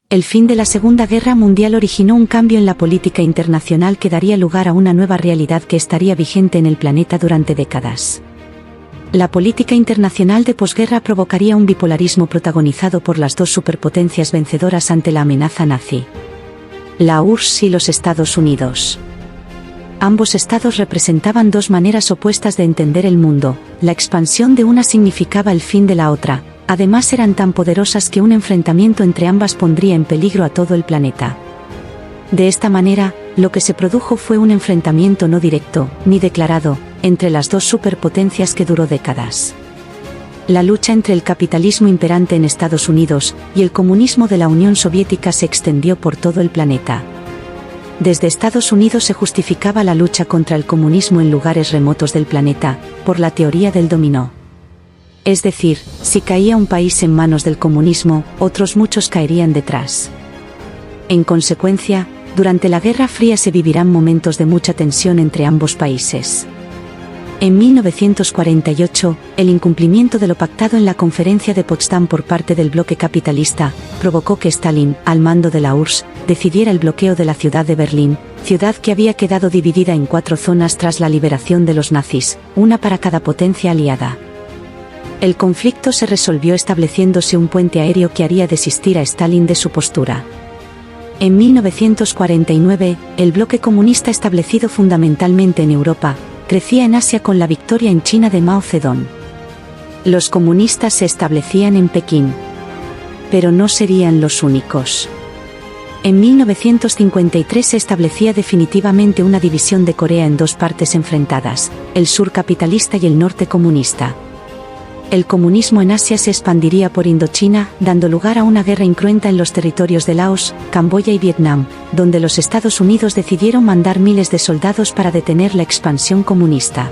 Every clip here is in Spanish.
El fin de la Segunda Guerra Mundial originó un cambio en la política internacional que daría lugar a una nueva realidad que estaría vigente en el planeta durante décadas. La política internacional de posguerra provocaría un bipolarismo protagonizado por las dos superpotencias vencedoras ante la amenaza nazi: la URSS y los Estados Unidos. Ambos estados representaban dos maneras opuestas de entender el mundo. La expansión de una significaba el fin de la otra. Además, eran tan poderosas que un enfrentamiento entre ambas pondría en peligro a todo el planeta. De esta manera, lo que se produjo fue un enfrentamiento no directo, ni declarado, entre las dos superpotencias que duró décadas. La lucha entre el capitalismo imperante en Estados Unidos y el comunismo de la Unión Soviética se extendió por todo el planeta. Desde Estados Unidos se justificaba la lucha contra el comunismo en lugares remotos del planeta, por la teoría del dominó. Es decir, si caía un país en manos del comunismo, otros muchos caerían detrás. En consecuencia, durante la Guerra Fría se vivirán momentos de mucha tensión entre ambos países. En 1948, el incumplimiento de lo pactado en la Conferencia de Potsdam por parte del bloque capitalista provocó que Stalin, al mando de la URSS, decidiera el bloqueo de la ciudad de Berlín, ciudad que había quedado dividida en 4 zonas tras la liberación de los nazis, una para cada potencia aliada. El conflicto se resolvió estableciéndose un puente aéreo que haría desistir a Stalin de su postura. En 1949, el bloque comunista establecido fundamentalmente en Europa, crecía en Asia con la victoria en China de Mao Zedong. Los comunistas se establecían en Pekín. Pero no serían los únicos. En 1953 se establecía definitivamente una división de Corea en dos partes enfrentadas, el sur capitalista y el norte comunista. El comunismo en Asia se expandiría por Indochina, dando lugar a una guerra incruenta en los territorios de Laos, Camboya y Vietnam, donde los Estados Unidos decidieron mandar miles de soldados para detener la expansión comunista.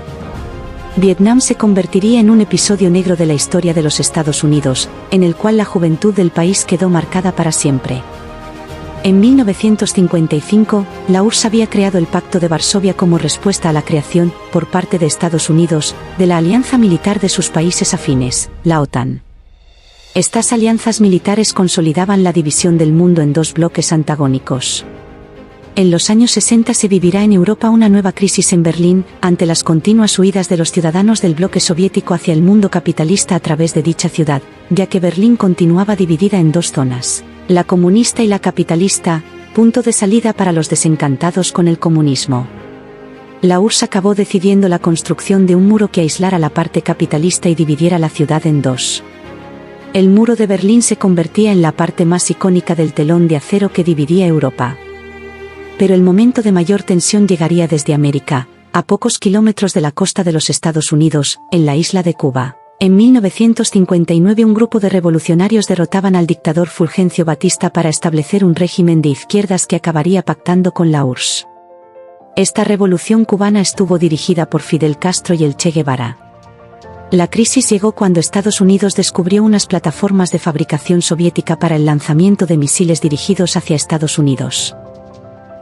Vietnam se convertiría en un episodio negro de la historia de los Estados Unidos, en el cual la juventud del país quedó marcada para siempre. En 1955, la URSS había creado el Pacto de Varsovia como respuesta a la creación, por parte de Estados Unidos, de la alianza militar de sus países afines, la OTAN. Estas alianzas militares consolidaban la división del mundo en dos bloques antagónicos. En los años 60 se vivirá en Europa una nueva crisis en Berlín, ante las continuas huidas de los ciudadanos del bloque soviético hacia el mundo capitalista a través de dicha ciudad, ya que Berlín continuaba dividida en dos zonas: la comunista y la capitalista, punto de salida para los desencantados con el comunismo. La URSS acabó decidiendo la construcción de un muro que aislara la parte capitalista y dividiera la ciudad en dos. El muro de Berlín se convertía en la parte más icónica del telón de acero que dividía Europa. Pero el momento de mayor tensión llegaría desde América, a pocos kilómetros de la costa de los Estados Unidos, en la isla de Cuba. En 1959 un grupo de revolucionarios derrotaban al dictador Fulgencio Batista para establecer un régimen de izquierdas que acabaría pactando con la URSS. Esta revolución cubana estuvo dirigida por Fidel Castro y el Che Guevara. La crisis llegó cuando Estados Unidos descubrió unas plataformas de fabricación soviética para el lanzamiento de misiles dirigidos hacia Estados Unidos.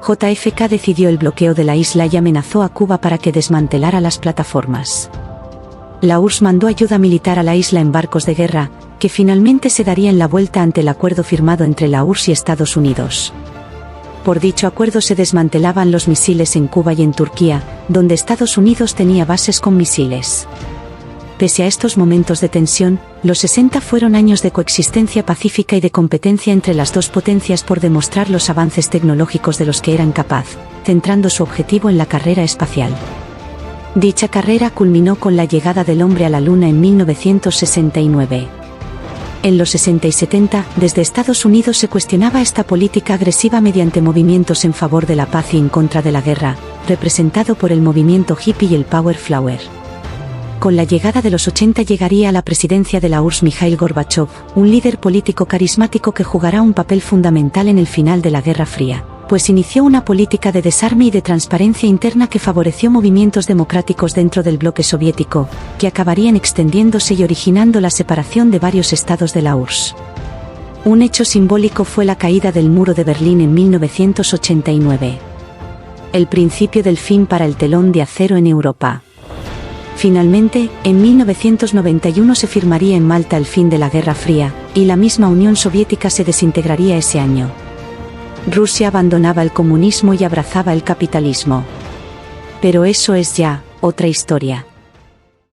JFK decidió el bloqueo de la isla y amenazó a Cuba para que desmantelara las plataformas. La URSS mandó ayuda militar a la isla en barcos de guerra, que finalmente se darían la vuelta ante el acuerdo firmado entre la URSS y Estados Unidos. Por dicho acuerdo se desmantelaban los misiles en Cuba y en Turquía, donde Estados Unidos tenía bases con misiles. Pese a estos momentos de tensión, los 60 fueron años de coexistencia pacífica y de competencia entre las dos potencias por demostrar los avances tecnológicos de los que eran capaz, centrando su objetivo en la carrera espacial. Dicha carrera culminó con la llegada del hombre a la Luna en 1969. En los 60 y 70, desde Estados Unidos se cuestionaba esta política agresiva mediante movimientos en favor de la paz y en contra de la guerra, representado por el movimiento hippie y el Power Flower. Con la llegada de los 80 llegaría a la presidencia de la URSS Mikhail Gorbachev, un líder político carismático que jugará un papel fundamental en el final de la Guerra Fría, pues inició una política de desarme y de transparencia interna que favoreció movimientos democráticos dentro del bloque soviético, que acabarían extendiéndose y originando la separación de varios estados de la URSS. Un hecho simbólico fue la caída del muro de Berlín en 1989. El principio del fin para el telón de acero en Europa. Finalmente, en 1991 se firmaría en Malta el fin de la Guerra Fría, y la misma Unión Soviética se desintegraría ese año. Rusia abandonaba el comunismo y abrazaba el capitalismo. Pero eso es ya otra historia.